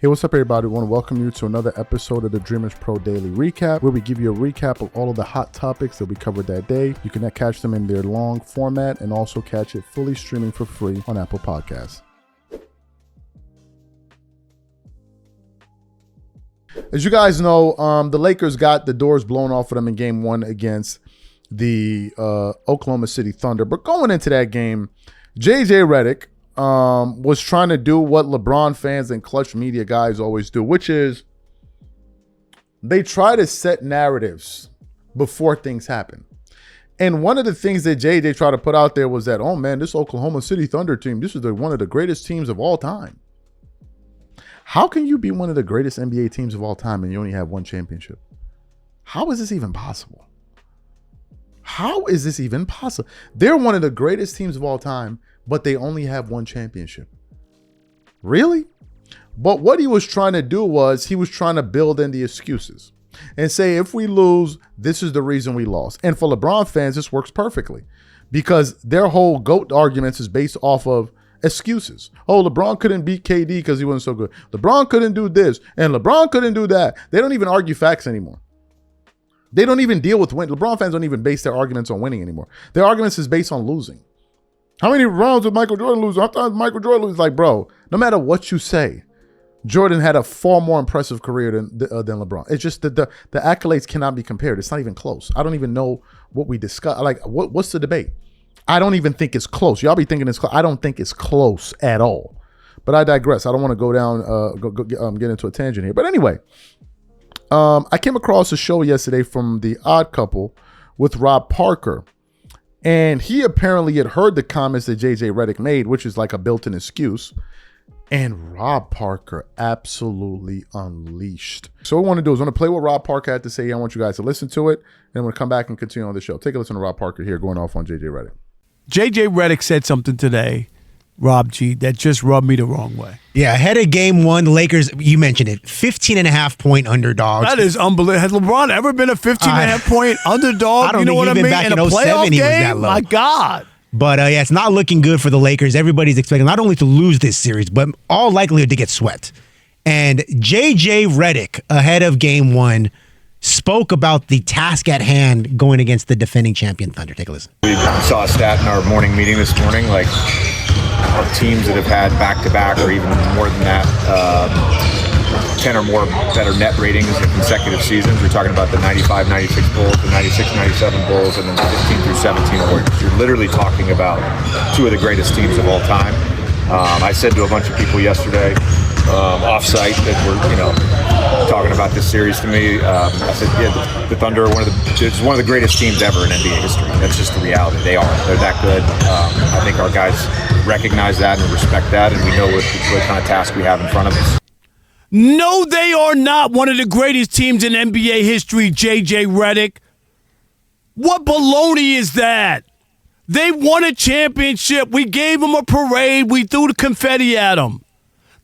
Hey, what's up, everybody? I want to welcome you to another episode of the Dreamers Pro Daily Recap, where we give you a recap of all of the hot topics that we covered that day. You can catch them in their long format and also catch it fully streaming for free on Apple Podcasts. As you guys know, the Lakers got the doors blown off of them in Game 1 against the Oklahoma City Thunder. But going into that game, JJ Redick was trying to do what LeBron fans and clutch media guys always do, which is they try to set narratives before things happen. And one of the things that JJ tried to put out there was that, oh man, this Oklahoma City Thunder team, this is one of the greatest teams of all time. How can you be one of the greatest NBA teams of all time and you only have one championship? How is this even possible? How is this even possible? They're one of the greatest teams of all time, but they only have one championship. Really? But what he was trying to do was he was trying to build in the excuses and say, if we lose, this is the reason we lost. And for LeBron fans, this works perfectly because their whole GOAT arguments is based off of excuses. Oh, LeBron couldn't beat KD because he wasn't so good. LeBron couldn't do this and LeBron couldn't do that. They don't even argue facts anymore. They don't even deal with win. LeBron fans don't even base their arguments on winning anymore. Their arguments is based on losing. How many rounds did Michael Jordan lose? I thought Michael Jordan was like, bro, no matter what you say, Jordan had a far more impressive career than LeBron. It's just that the accolades cannot be compared. It's not even close. I don't even know what we discuss. Like, what's the debate? I don't even think it's close. Y'all be thinking it's close. I don't think it's close at all. But I digress. I don't want to go down, get into a tangent here. But anyway, I came across a show yesterday from The Odd Couple with Rob Parker. And he apparently had heard the comments that JJ Redick made, which is like a built-in excuse. And Rob Parker absolutely unleashed. So what I want to do is I want to play what Rob Parker had to say. I want you guys to listen to it. And I'm going to come back and continue on the show. Take a listen to Rob Parker here going off on JJ Redick. JJ Redick said something today, Rob G, that just rubbed me the wrong way. Yeah, ahead of Game 1, the Lakers, you mentioned it, 15.5-point underdogs. That is unbelievable. Has LeBron ever been a 15.5-point underdog? I don't you know think what I even mean? back In in a 07 playoff he was game? that low. My God. But yeah, it's not looking good for the Lakers. Everybody's expecting not only to lose this series, but all likelihood to get swept. And JJ Redick, ahead of Game 1, spoke about the task at hand going against the defending champion Thunder. Take a listen. We saw a stat in our morning meeting this morning, like teams that have had back-to-back or even more than that, 10 or more better net ratings in consecutive seasons. We're talking about the 95-96 Bulls, the 96-97 Bulls, and then the 15 through 17 Warriors. You're literally talking about two of the greatest teams of all time. I said to a bunch of people yesterday, off-site, that were, talking about this series to me. I said, yeah, the Thunder are one of the greatest teams ever in NBA history. That's just the reality. They're that good. I think our guys recognize that and respect that, and we know what kind of task we have in front of us. No, they are not one of the greatest teams in NBA history, JJ Redick. What baloney is that? They won a championship. We gave them a parade. We threw the confetti at them.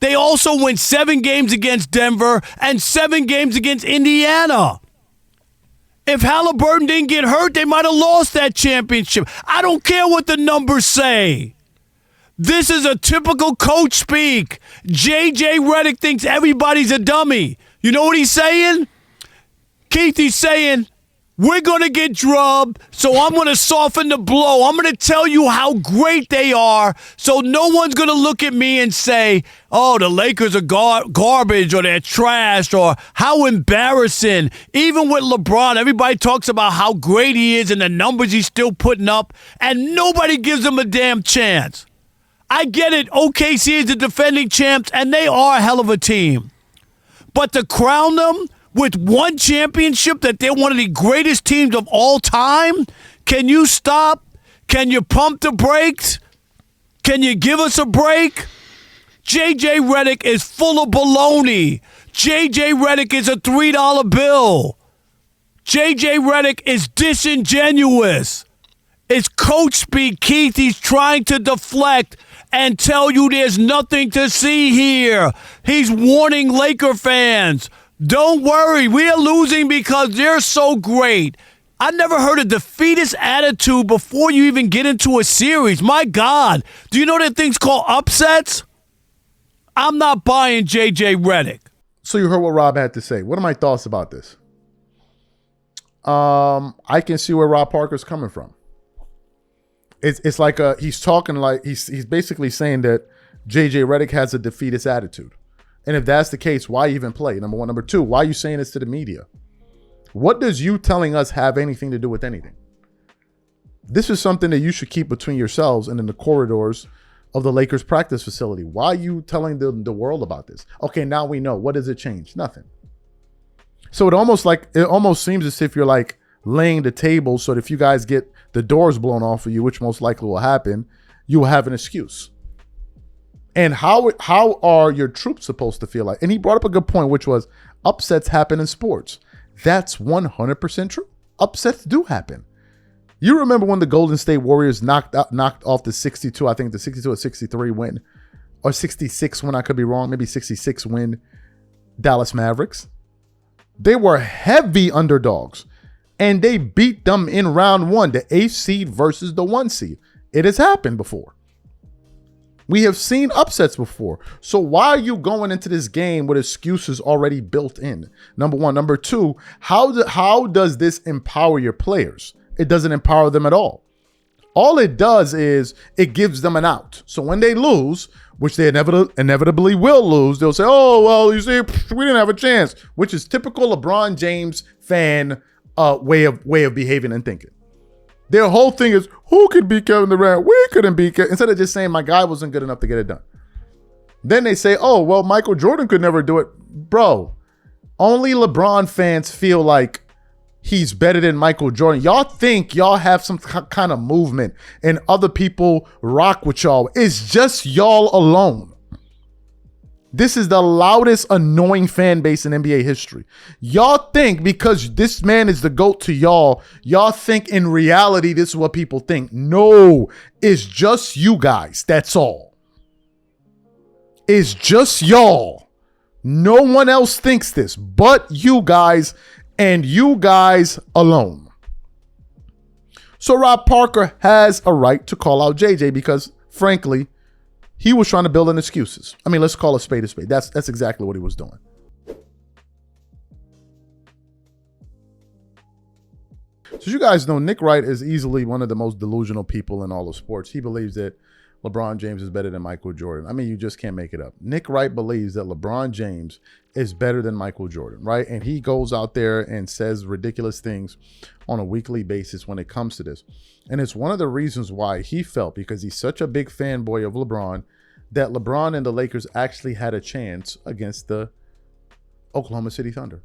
They also went 7 games against Denver and 7 games against Indiana. If Halliburton didn't get hurt, they might have lost that championship. I don't care what the numbers say. This is a typical coach speak. JJ Redick thinks everybody's a dummy. You know what he's saying? Keith, he's saying, we're going to get drubbed, so I'm going to soften the blow. I'm going to tell you how great they are, so no one's going to look at me and say, oh, the Lakers are garbage or they're trash or how embarrassing. Even with LeBron, everybody talks about how great he is and the numbers he's still putting up, and nobody gives him a damn chance. I get it. OKC is the defending champs, and they are a hell of a team. But to crown them with one championship that they're one of the greatest teams of all time, can you stop? Can you pump the brakes? Can you give us a break? JJ Redick is full of baloney. JJ Redick is a $3 bill. JJ Redick is disingenuous. It's coach speak, Keith. He's trying to deflect and tell you there's nothing to see here. He's warning Laker fans. Don't worry, we are losing because they're so great. I never heard a defeatist attitude before you even get into a series. My God, do you know that thing's called upsets? I'm not buying JJ Redick. So you heard what Rob had to say. What are my thoughts about this? I can see where Rob Parker's coming from. It's like he's talking like he's basically saying that JJ Redick has a defeatist attitude. And if that's the case, why even play? Number one. Number two, why are you saying this to the media? What does you telling us have anything to do with anything? This is something that you should keep between yourselves and in the corridors of the Lakers practice facility. Why are you telling the world about this? Okay, now we know. What does it change? Nothing. So it almost seems as if you're like laying the table so that if you guys get the doors blown off of you, which most likely will happen, you will have an excuse. And how are your troops supposed to feel like? And he brought up a good point, which was upsets happen in sports. That's 100% true. Upsets do happen. You remember when the Golden State Warriors knocked off the 62, I think the 62 or 63 win, or 66 win, I could be wrong, maybe 66 win Dallas Mavericks. They were heavy underdogs, and they beat them in round one, the 8th seed versus the 1 seed. It has happened before. We have seen upsets before. So why are you going into this game with excuses already built in? Number one. Number two, how does this empower your players? It doesn't empower them at all. All it does is it gives them an out. So when they lose, which they inevitably will lose, they'll say, oh, well, you see, we didn't have a chance, which is typical LeBron James fan way of behaving and thinking. Their whole thing is, who could beat Kevin Durant? We couldn't beat Kevin. Instead of just saying my guy wasn't good enough to get it done. Then they say, oh, well, Michael Jordan could never do it. Bro, only LeBron fans feel like he's better than Michael Jordan. Y'all think y'all have some kind of movement and other people rock with y'all. It's just y'all alone. This is the loudest, annoying fan base in NBA history. Y'all think because this man is the GOAT to y'all think in reality this is what people think. No, it's just you guys. That's all. It's just y'all. No one else thinks this but you guys and you guys alone. So Rob Parker has a right to call out JJ because, frankly, he was trying to build in excuses. I mean, let's call a spade a spade. That's exactly what he was doing. So you guys know, Nick Wright is easily one of the most delusional people in all of sports. He believes that LeBron James is better than Michael Jordan. I mean, you just can't make it up. Nick Wright believes that LeBron James is better than Michael Jordan, right? And he goes out there and says ridiculous things on a weekly basis when it comes to this. And it's one of the reasons why he felt, because he's such a big fanboy of LeBron, that LeBron and the Lakers actually had a chance against the Oklahoma City Thunder.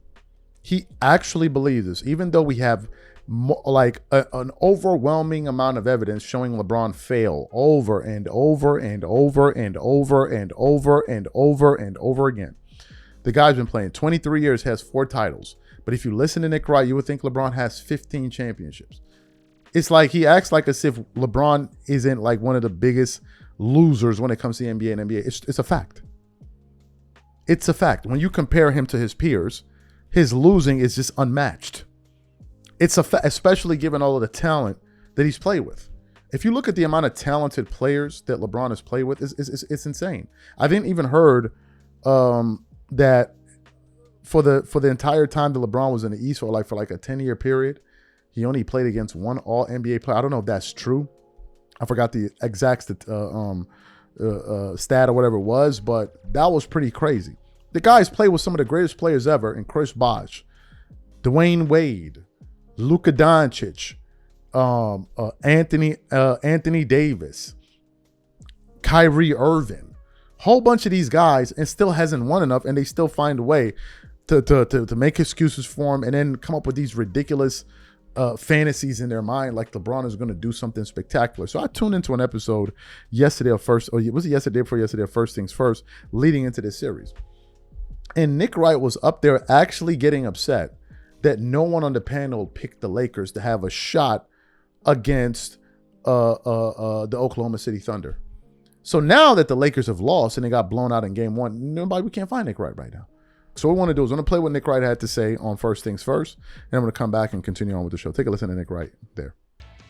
He actually believes this, even though we have an overwhelming amount of evidence showing LeBron fail over and over and over and over and over and over and over again. The guy's been playing 23 years, has 4 titles. But if you listen to Nick Wright, you would think LeBron has 15 championships. It's like he acts like as if LeBron isn't like one of the biggest losers when it comes to the NBA and NBA. It's a fact. It's a fact. When you compare him to his peers, his losing is just unmatched. It's a fact, especially given all of the talent that he's played with. If you look at the amount of talented players that LeBron has played with, it's insane. I didn't even heard that for the entire time that LeBron was in the East, or for like a 10-year period, he only played against one All-NBA player. I don't know if that's true. I forgot the exact stat or whatever it was, but that was pretty crazy. The guy's played with some of the greatest players ever, in Chris Bosh, Dwayne Wade, Luka Doncic, Anthony Davis, Kyrie Irving, whole bunch of these guys, and still hasn't won enough, and they still find a way to make excuses for him and then come up with these ridiculous fantasies in their mind, like LeBron is going to do something spectacular. So I tuned into an episode yesterday of First Things First, leading into this series. And Nick Wright was up there actually getting upset that no one on the panel picked the Lakers to have a shot against the Oklahoma City Thunder. So now that the Lakers have lost and they got blown out in game 1, we can't find Nick Wright right now. So what we want to do is we're going to play what Nick Wright had to say on First Things First, and I'm going to come back and continue on with the show. Take a listen to Nick Wright there.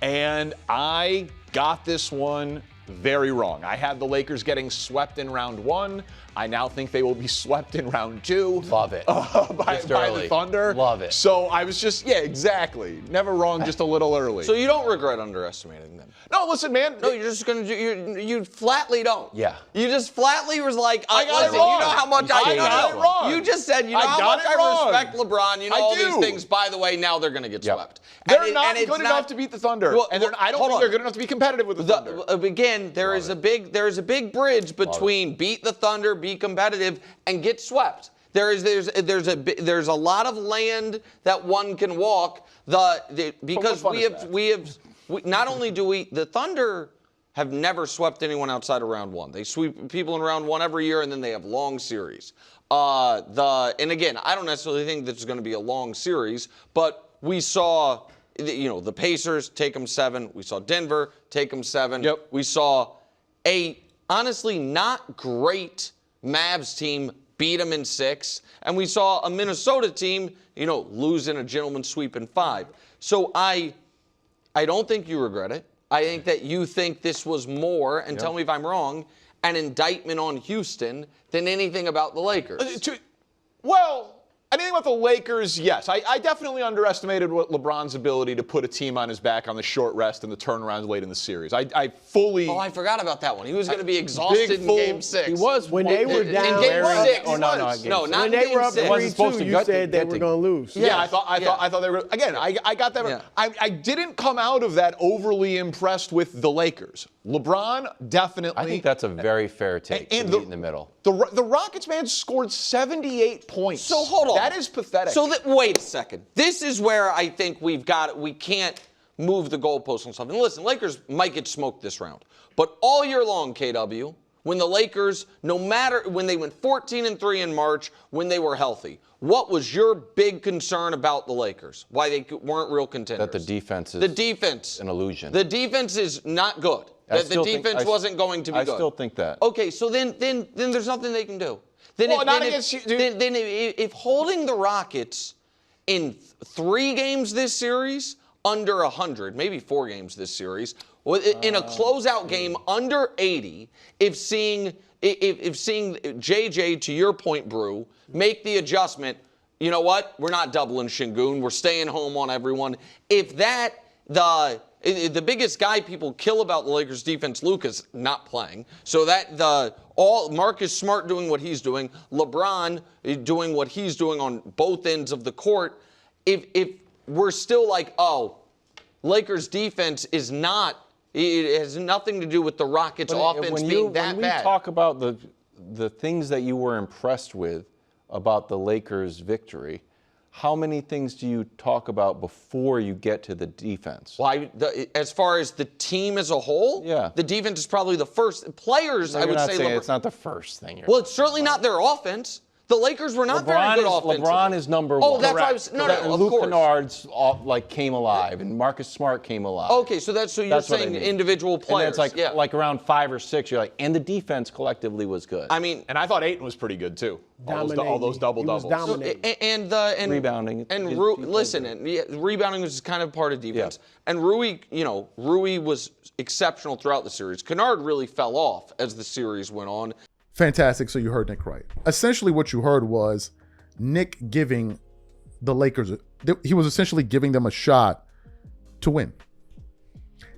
And I got this one very wrong. I had the Lakers getting swept in round 1. I now think they will be swept in round 2. Love it. By the Thunder. Love it. So I was just, yeah, exactly. Never wrong, just a little early. So you don't regret underestimating them? No, listen, man. No, you're just going to you flatly don't. Yeah. You just flatly was like, I got listen, it wrong. you know how much I got it wrong. You just said, you know I how got much it I wrong. respect LeBron. You know I all do. these things. By the way, now they're going to get swept. They're not good enough to beat the Thunder. Well, and I don't think they're good enough to be competitive with the Thunder. Again, there is a big bridge between beat the Thunder, be competitive, and get swept. There's a lot of land that one can walk. Because not only do the Thunder have never swept anyone outside of round 1. They sweep people in round 1 every year, and then they have long series. And again, I don't necessarily think this is going to be a long series, but we saw, the Pacers take them 7. We saw Denver take them 7. Yep. We saw a honestly not great Mavs team beat them in 6, and we saw a Minnesota team, lose in a gentleman's sweep in 5. So I don't think you regret it. I think that you think this was more, and tell me if I'm wrong, an indictment on Houston than anything about the Lakers. Well, anything about the Lakers, yes. I definitely underestimated LeBron's ability to put a team on his back on the short rest and the turnaround late in the series. I fully... Oh, I forgot about that one. He was going to be exhausted in Game 6. He was. When they were down. In Game 6. Oh, no, not when in they Game were up 6. 3-2, you said they were going to lose. Yeah, I thought they were. Again, I got that. Yeah. I didn't come out of that overly impressed with the Lakers. LeBron definitely. I think that's a very fair take. And to meet in the middle. The Rockets, man, scored 78 points. So hold on. That is pathetic. So wait a second. This is where I think we can't move the goalposts on something. Listen, Lakers might get smoked this round, but all year long, KW, when the Lakers, when they went 14-3 in March, when they were healthy, what was your big concern about the Lakers? Why they weren't real contenders? That the defense is the defense an illusion. The defense is not good. That the defense wasn't going to be good. I still think that. Okay, so then there's nothing they can do. Then if holding the Rockets in 3 games this series under 100, maybe 4 games this series, in a closeout game under 80, if seeing JJ, to your point, Brew, make the adjustment, you know what? We're not doubling Şengün. We're staying home on everyone. If the biggest guy people kill about the Lakers defense, Luka's not playing. So Marcus Smart doing what he's doing, LeBron doing what he's doing on both ends of the court. If we're still like, Lakers defense is not, it has nothing to do with the Rockets offense being that bad. When we talk about the things that you were impressed with about the Lakers' victory, how many things do you talk about before you get to the defense? Well, as far as the team as a whole, the defense is probably the first. Players, I would say. It's not the first thing. Well, it's certainly not their offense. The Lakers were not very good offensively. LeBron is number 1. Oh, that's why I was. No, of Luke course. Kennard's came alive, and Marcus Smart came alive. Okay, so you're saying individual players. And it's like around 5 or 6. You're like, and the defense collectively was good. I mean, and I thought Ayton was pretty good too. All those double doubles. And rebounding. And rebounding was kind of part of defense. Yeah. And Rui was exceptional throughout the series. Kennard really fell off as the series went on. Fantastic. So you heard Nick Wright. Essentially what you heard was Nick giving the Lakers, he was essentially giving them a shot to win.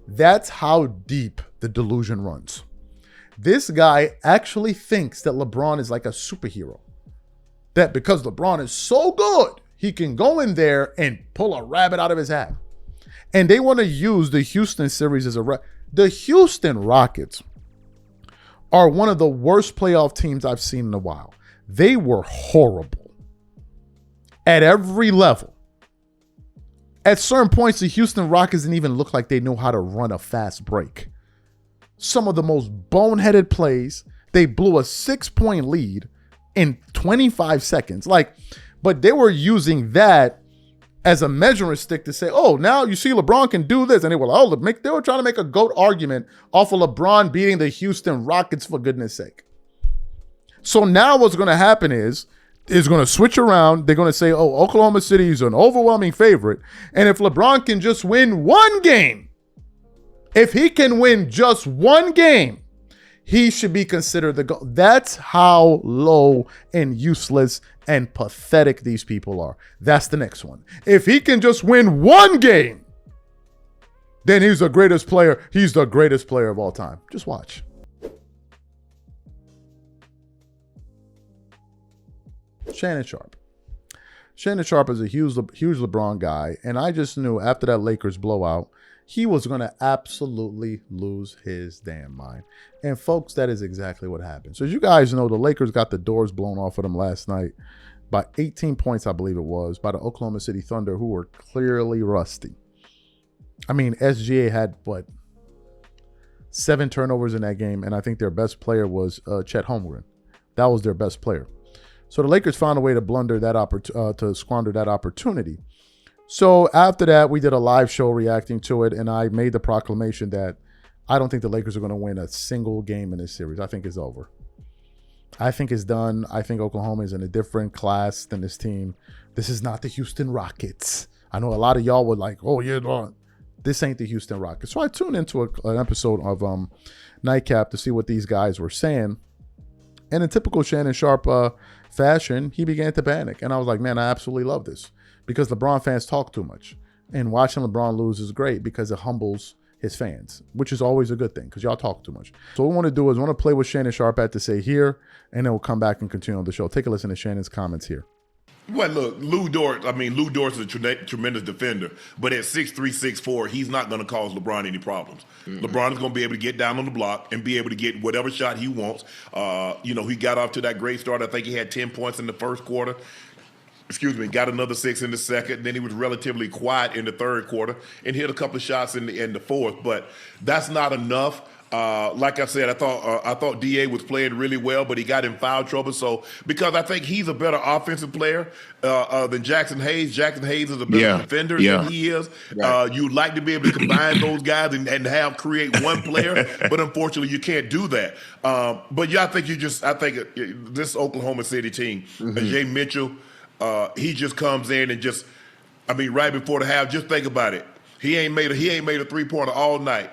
That's how deep the delusion runs. This guy actually thinks that LeBron is like a superhero. That because LeBron is so good, he can go in there and pull a rabbit out of his hat. And they want to use the Houston series as the Houston Rockets are one of the worst playoff teams I've seen in a while. They were horrible at every level. At certain points, the Houston Rockets didn't even look like they knew how to run a fast break. Some of the most boneheaded plays. They blew a 6-point lead in 25 seconds. But they were using that as a measuring stick to say, oh, now you see LeBron can do this. And they were trying to make a GOAT argument off of LeBron beating the Houston Rockets, for goodness sake. So now what's going to happen is going to switch around. They're going to say, oh, Oklahoma City is an overwhelming favorite. And if LeBron can just win one game, if he can win just one game, he should be considered the GOAT. That's how low and useless and pathetic these people are. That's the next one. If he can just win one game, then he's the greatest player. He's the greatest player of all time. Just watch. Shannon Sharpe. Shannon Sharpe is a huge LeBron guy, and I just knew after that Lakers blowout, he was going to absolutely lose his damn mind. And folks, that is exactly what happened. So as you guys know, the Lakers got the doors blown off of them last night by 18 points, I believe it was, by the Oklahoma City Thunder, who were clearly rusty. I mean, SGA had, 7 turnovers in that game, and I think their best player was Chet Holmgren. That was their best player. So the Lakers found a way to blunder that to squander that opportunity. So after that, we did a live show reacting to it, and I made the proclamation that I don't think the Lakers are going to win a single game in this series. I think it's over. I think it's done. I think Oklahoma is in a different class than this team. This is not the Houston Rockets. I know a lot of y'all were like, oh, yeah, this ain't the Houston Rockets. So I tuned into an episode of Nightcap to see what these guys were saying. And in typical Shannon Sharpe fashion, he began to panic. And I was like, man, I absolutely love this because LeBron fans talk too much. And watching LeBron lose is great because it humbles his fans, which is always a good thing because y'all talk too much. So what we want to do is we want to play what Shannon Sharpe had to say here, and then we'll come back and continue on the show. Take a listen to Shannon's comments here. Well, look, Lou Dort is a tremendous defender, but at 6'3", 6'4", he's not going to cause LeBron any problems. Mm-hmm. LeBron is going to be able to get down on the block and be able to get whatever shot he wants. He got off to that great start. I think he had 10 points in the first quarter. Got another 6 in the second. Then he was relatively quiet in the third quarter and hit a couple of shots in the fourth. But that's not enough. Like I said, I thought DA was playing really well, but he got in foul trouble. So because I think he's a better offensive player than Jackson Hayes. Jackson Hayes is a better defender than he is. Right. You'd like to be able to combine those guys and create one player, but unfortunately you can't do that. But yeah, I think this Oklahoma City team, Jay Mitchell, he just comes in and right before the half, just think about it. He ain't made a 3-pointer all night,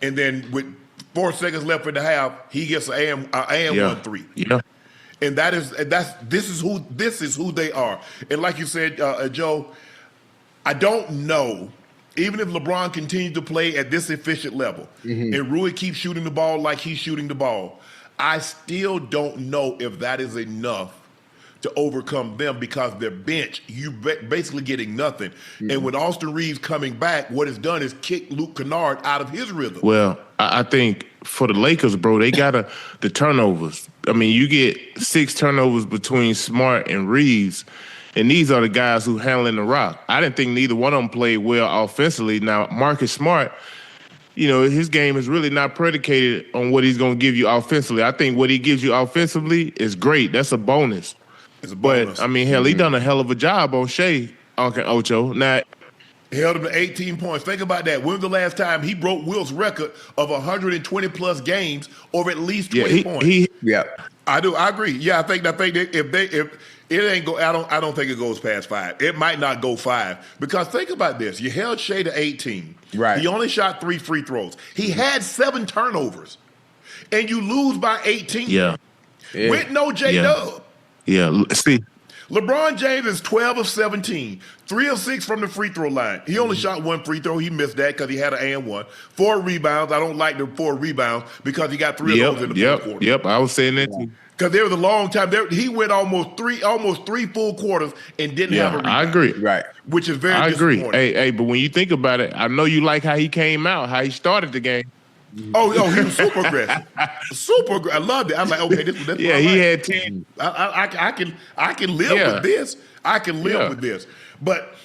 and then with 4 seconds left in the half, he gets an and 1 3. Yeah. And this is who they are. And like you said, Joe, I don't know, even if LeBron continues to play at this efficient level and Rui keeps shooting the ball like he's shooting the ball, I still don't know if that is enough to overcome them because their bench, you basically getting nothing. And with Austin Reeves coming back, what it's done is kick Luke Kennard out of his rhythm. Well, I think for the Lakers, bro, they got the turnovers. I mean, you get 6 turnovers between Smart and Reeves, and these are the guys who handling the rock. I didn't think neither one of them played well offensively. Now, Marcus Smart, his game is really not predicated on what he's going to give you offensively. I think what he gives you offensively is great. That's a bonus. But, I mean, he done a hell of a job on Shea, Uncle Ocho. Now, held him to 18 points. Think about that. When was the last time he broke Will's record of 120-plus games or at least 20 points? I do. I agree. Yeah, I think that if it ain't go, I don't think it goes past 5. It might not go 5 because think about this. You held Shea to 18. Right. He only shot 3 free throws. He had 7 turnovers, and you lose by 18. Yeah. With no J-Dub. Yeah, see. LeBron James is 12 of 17, 3 of 6 from the free throw line. He only shot 1 free throw. He missed that because he had an and 1. 4 rebounds. I don't like the 4 rebounds because he got 3 of those in the fourth quarter. Yep, I was saying that too. Because there was a long time. He went almost three full quarters and didn't have a rebound. I agree. Right. Which is very disappointing. Hey, but when you think about it, I know you like how he came out, how he started the game. Oh, he was super aggressive. Super aggressive. I loved it. I'm like, okay, that's yeah, he had 10. I can live with this. I can live with this. But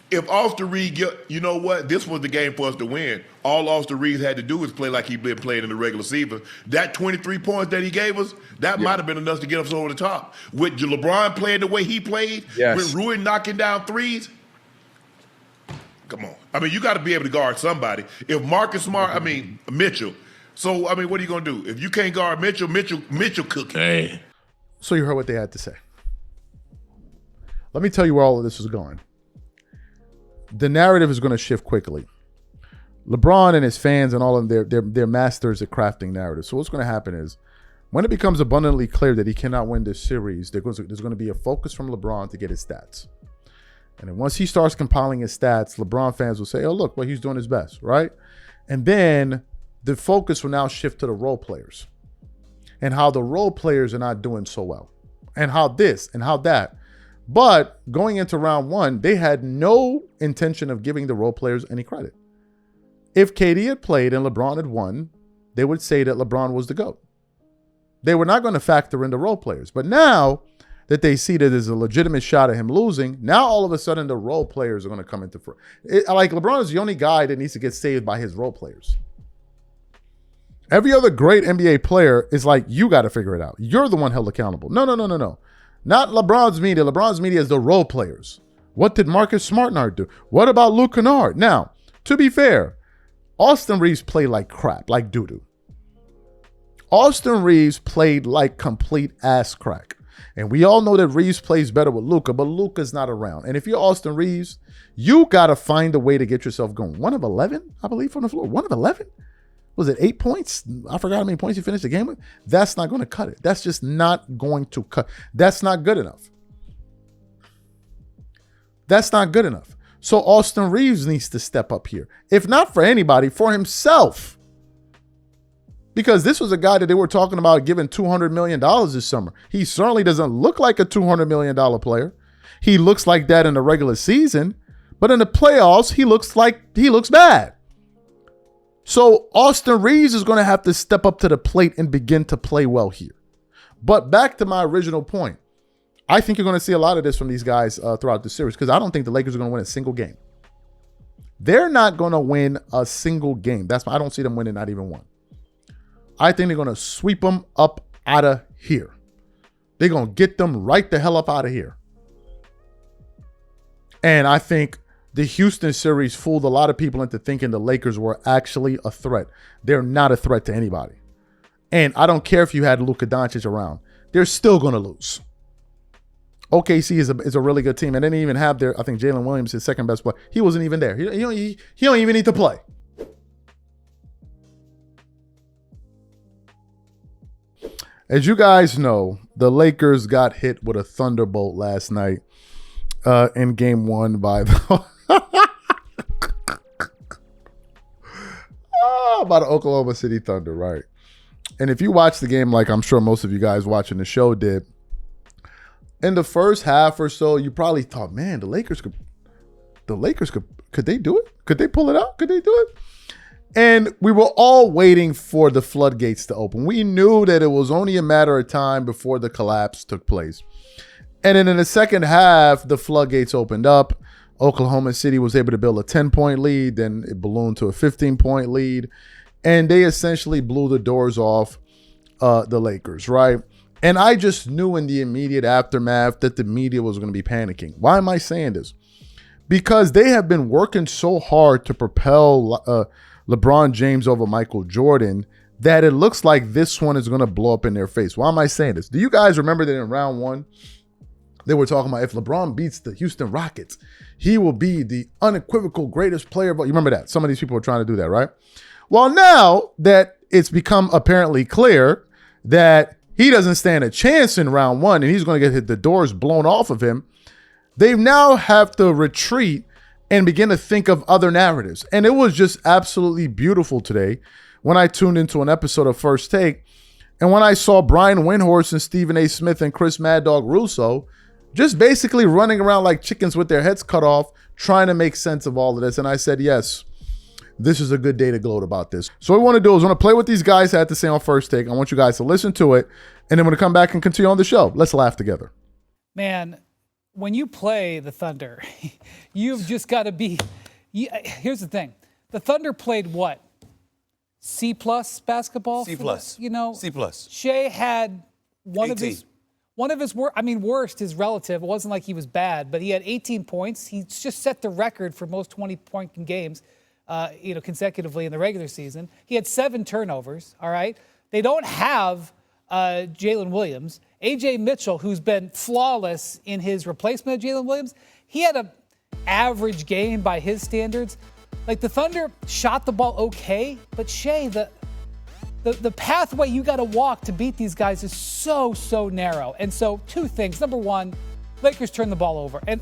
if Austin Reeves, you know what? This was the game for us to win. All Austin Reeves had to do was play like he'd been playing in the regular season. That 23 points that he gave us, that might have been enough to get us over the top. With LeBron playing the way he played, with Rui knocking down threes, come on. I mean, you got to be able to guard somebody. If Marcus Smart, Mitchell. So, what are you going to do? If you can't guard Mitchell cooking. Hey. So you heard what they had to say. Let me tell you where all of this is going. The narrative is going to shift quickly. LeBron and his fans and all of them, they're masters at crafting narratives. So what's going to happen is when it becomes abundantly clear that he cannot win this series, there's going to be a focus from LeBron to get his stats. And then once he starts compiling his stats, LeBron fans will say, oh, look, well, he's doing his best, right? And then the focus will now shift to the role players and how the role players are not doing so well and how this and how that. But going into round one, they had no intention of giving the role players any credit. If KD had played and LeBron had won, they would say that LeBron was the GOAT. They were not going to factor in the role players. But now that they see that there's a legitimate shot at him losing, now all of a sudden the role players are going to come into like LeBron is the only guy that needs to get saved by his role players. Every other great NBA player is like, you got to figure it out. You're the one held accountable. No. Not LeBron's media. LeBron's media is the role players. What did Marcus Smartnard do? What about Luke Kennard? Now, to be fair, Austin Reeves played like crap, like doo-doo. Austin Reeves played like complete ass crack. And we all know that Reeves plays better with Luka, but Luka's not around. And if you're Austin Reeves, you got to find a way to get yourself going. 1 of 11, I believe, from the floor. 1 of 11? Was it 8 points? I forgot how many points he finished the game with. That's not going to cut it. That's just not going to cut. That's not good enough. That's not good enough. So Austin Reeves needs to step up here. If not for anybody, for himself. Because this was a guy that they were talking about giving $200 million this summer. He certainly doesn't look like a $200 million player. He looks like that in the regular season. But in the playoffs, he looks bad. So Austin Reeves is going to have to step up to the plate and begin to play well here. But back to my original point. I think you're going to see a lot of this from these guys throughout the series because I don't think the Lakers are going to win a single game. They're not going to win a single game. I don't see them winning not even one. I think they're going to sweep them up out of here. They're going to get them right the hell up out of here. And I think the Houston series fooled a lot of people into thinking the Lakers were actually a threat. They're not a threat to anybody. And I don't care if you had Luka Doncic around. They're still going to lose. OKC is a really good team. And they didn't even have I think Jalen Williams, his second best player. He wasn't even there. He don't even need to play. As you guys know, the Lakers got hit with a thunderbolt last night in game one by the by the Oklahoma City Thunder, right? And if you watch the game, like I'm sure most of you guys watching the show did, in the first half or so, you probably thought, man, the Lakers could they do it? Could they pull it out? Could they do it? And we were all waiting for the floodgates to open. We knew that it was only a matter of time before the collapse took place. And then in the second half, the floodgates opened up. Oklahoma City was able to build a 10-point lead. Then it ballooned to a 15-point lead. And they essentially blew the doors off the Lakers, right? And I just knew in the immediate aftermath that the media was going to be panicking. Why am I saying this? Because they have been working so hard to propel LeBron James over Michael Jordan that it looks like this one is going to blow up in their face. Why am I saying this? Do you guys remember that in round one, they were talking about if LeBron beats the Houston Rockets, he will be the unequivocal greatest player. You remember that? Some of these people were trying to do that, right? Well, now that it's become apparently clear that he doesn't stand a chance in round one and he's going to get the doors blown off of him, they now have to retreat and begin to think of other narratives. And it was just absolutely beautiful today when I tuned into an episode of First Take and when I saw Brian Windhorst and Stephen A. Smith and Chris Mad Dog Russo just basically running around like chickens with their heads cut off, trying to make sense of all of this. And I said, yes, this is a good day to gloat about this. So what we want to do is I want to play what these guys had to say on First Take. I want you guys to listen to it, and then we're going to come back and continue on the show. Let's laugh together. Man, when you play the Thunder, you've just got to be here's the thing. The Thunder played what? C+ basketball? C+. C+. Shea had one of his worst is relative. It wasn't like he was bad, but he had 18 points. He just set the record for most 20-point games, consecutively in the regular season. He had 7 turnovers, all right? They don't have Jalen Williams. A.J. Mitchell, who's been flawless in his replacement of Jalen Williams, he had an average game by his standards. Like the Thunder shot the ball okay, but Shea, the pathway you got to walk to beat these guys is so narrow. And so two things. Number one, Lakers turned the ball over. And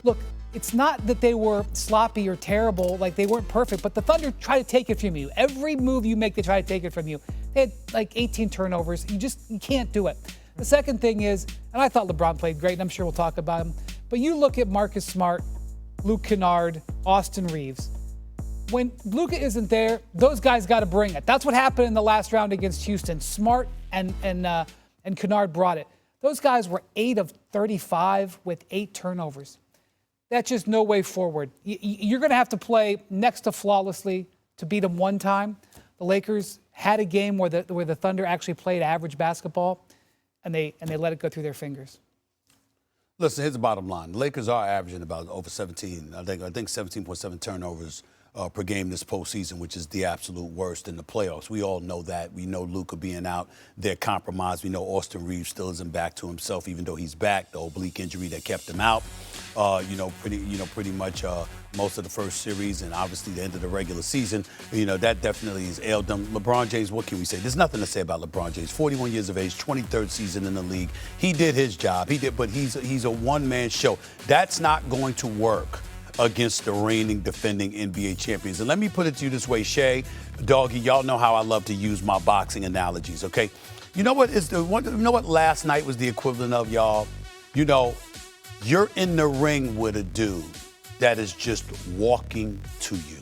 look, it's not that they were sloppy or terrible, like they weren't perfect, but the Thunder try to take it from you. Every move you make, they try to take it from you. They had like 18 turnovers. You can't do it. The second thing is, and I thought LeBron played great, and I'm sure we'll talk about him, but you look at Marcus Smart, Luke Kennard, Austin Reeves. When Luka isn't there, those guys got to bring it. That's what happened in the last round against Houston. Smart and Kennard brought it. Those guys were 8 of 35 with 8 turnovers. That's just no way forward. You're going to have to play next to flawlessly to beat them one time. The Lakers had a game where the Thunder actually played average basketball, and they let it go through their fingers. Listen, here's the bottom line. The Lakers are averaging about over 17. I think 17.7 turnovers per game this postseason, which is the absolute worst in the playoffs. We all know that. We know Luka being out, they're compromised. We know Austin Reeves still isn't back to himself, even though he's back. The oblique injury that kept him out. Pretty much most of the first series and obviously the end of the regular season. That definitely has ailed them. LeBron James, what can we say? There's nothing to say about LeBron James. 41 years of age, 23rd season in the league. He did his job. But he's a one-man show. That's not going to work against the reigning, defending NBA champions. And let me put it to you this way, Shay, Doggy, y'all know how I love to use my boxing analogies, okay? You know what last night was the equivalent of, y'all? You're in the ring with a dude that is just walking to you,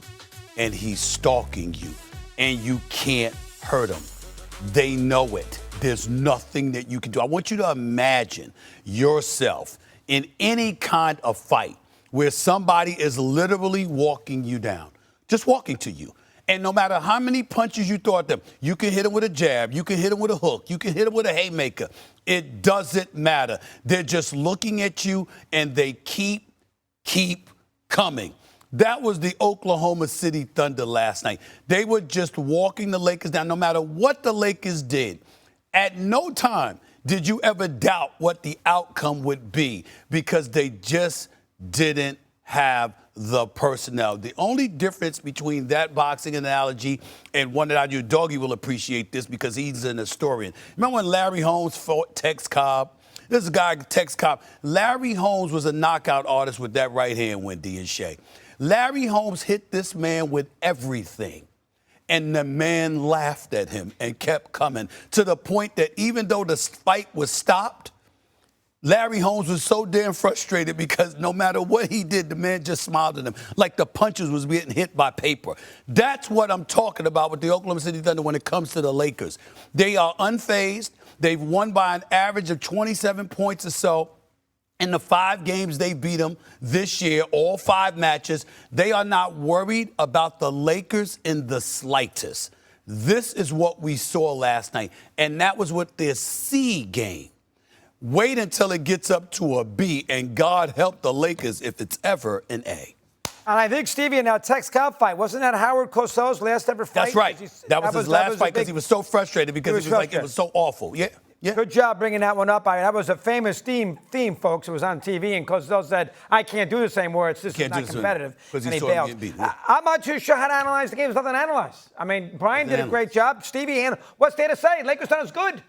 and he's stalking you, and you can't hurt him. They know it. There's nothing that you can do. I want you to imagine yourself in any kind of fight where somebody is literally walking you down, just walking to you. And no matter how many punches you throw at them, you can hit them with a jab, you can hit them with a hook, you can hit them with a haymaker. It doesn't matter. They're just looking at you, and they keep coming. That was the Oklahoma City Thunder last night. They were just walking the Lakers down, no matter what the Lakers did. At no time did you ever doubt what the outcome would be, because they just didn't have the personnel. The only difference between that boxing analogy and one that I do, Doggy will appreciate this because he's an historian. Remember when Larry Holmes fought Tex Cobb? This is a guy, Tex Cobb. Larry Holmes was a knockout artist with that right hand, Wendy and Shay. Larry Holmes hit this man with everything. And the man laughed at him and kept coming, to the point that even though the fight was stopped, Larry Holmes was so damn frustrated because no matter what he did, the man just smiled at him like the punches was getting hit by paper. That's what I'm talking about with the Oklahoma City Thunder when it comes to the Lakers. They are unfazed. They've won by an average of 27 points or so. In the 5 games they beat them this year, all 5 matches, they are not worried about the Lakers in the slightest. This is what we saw last night, and that was with their C game. Wait until it gets up to a B, and God help the Lakers if it's ever an A. And I think, Stevie, in that Tex Cobb fight, wasn't that Howard Cosell's last ever fight? That's right. That was his last fight because he was so frustrated because he was like, it was so awful. Yeah. Yeah. Good job bringing that one up. That was a famous theme, folks. It was on TV, and Cosell said, I can't do this anymore. It's just not competitive. And he bailed. I'm not too sure how to analyze the game. There's nothing to analyze. I mean, Brian did a great job. Stevie, what's there to say? Lakers done is good.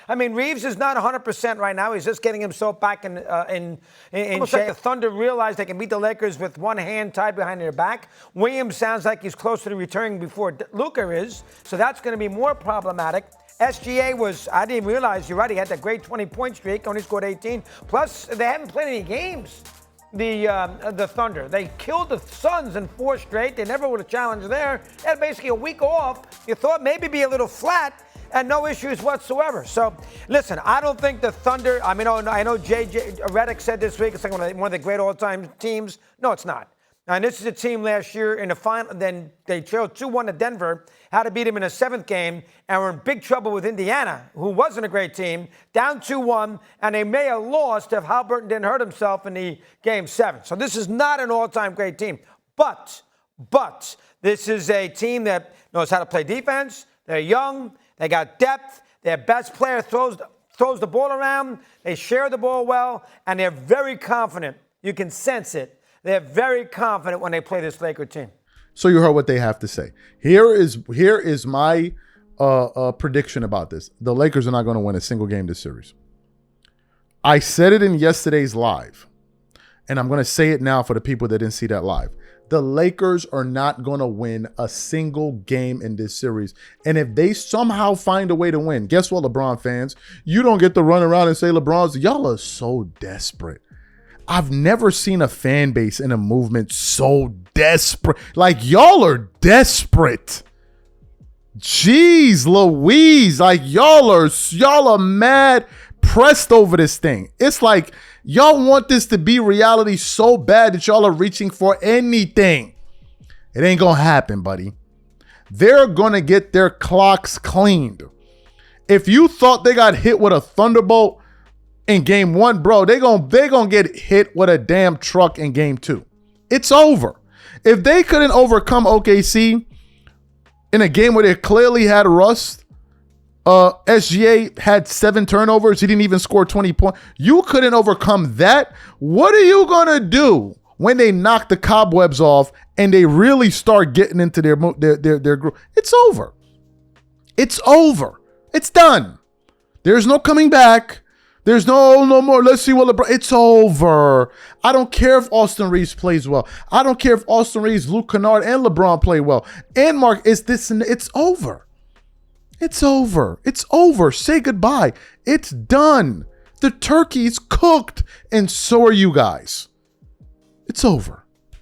I mean, Reeves is not 100% right now. He's just getting himself back in shape. The Thunder realized they can beat the Lakers with one hand tied behind their back. Williams sounds like he's closer to returning before Luka is, so that's going to be more problematic. SGA I didn't realize, you're right, he had that great 20-point streak, only scored 18. Plus, they haven't played any games, the Thunder. They killed the Suns in 4 straight. They never would have challenged there. They had basically a week off. You thought maybe be a little flat, and no issues whatsoever. So, listen, I don't think the Thunder, I know J.J. Redick said this week it's like one of the great all-time teams. No, it's not. And this is a team last year in the final, then they trailed 2-1 to Denver, had to beat him in a 7th game, and were in big trouble with Indiana, who wasn't a great team, down 2-1, and they may have lost if Halliburton didn't hurt himself in the Game 7. So this is not an all-time great team. But this is a team that knows how to play defense. They're young. They got depth. Their best player throws the ball around. They share the ball well, and they're very confident. You can sense it. They're very confident when they play this Laker team. So you heard what they have to say. Here is my prediction about this. The Lakers are not going to win a single game this series. I said it in yesterday's live, and I'm going to say it now for the people that didn't see that live. The Lakers are not going to win a single game in this series. And if they somehow find a way to win, guess what, LeBron fans? You don't get to run around and say y'all are so desperate. I've never seen a fan base in a movement so desperate. Like, y'all are desperate. Jeez Louise. Like, y'all are mad pressed over this thing. It's like y'all want this to be reality so bad that y'all are reaching for anything. It ain't gonna happen, buddy. They're gonna get their clocks cleaned. If you thought they got hit with a thunderbolt in game 1, bro, they gonna get hit with a damn truck in game 2. It's over. If they couldn't overcome OKC in a game where they clearly had rust, SGA had 7 turnovers. He didn't even score 20 points. You couldn't overcome that. What are you going to do when they knock the cobwebs off and they really start getting into their group? It's over. It's over. It's done. There's no coming back. There's no more. Let's see what LeBron. It's over. I don't care if Austin Reeves plays well. I don't care if Austin Reeves, Luke Kennard, and LeBron play well. And Mark, it's over. It's over. It's over. Say goodbye. It's done. The turkey's cooked, and so are you guys. It's over.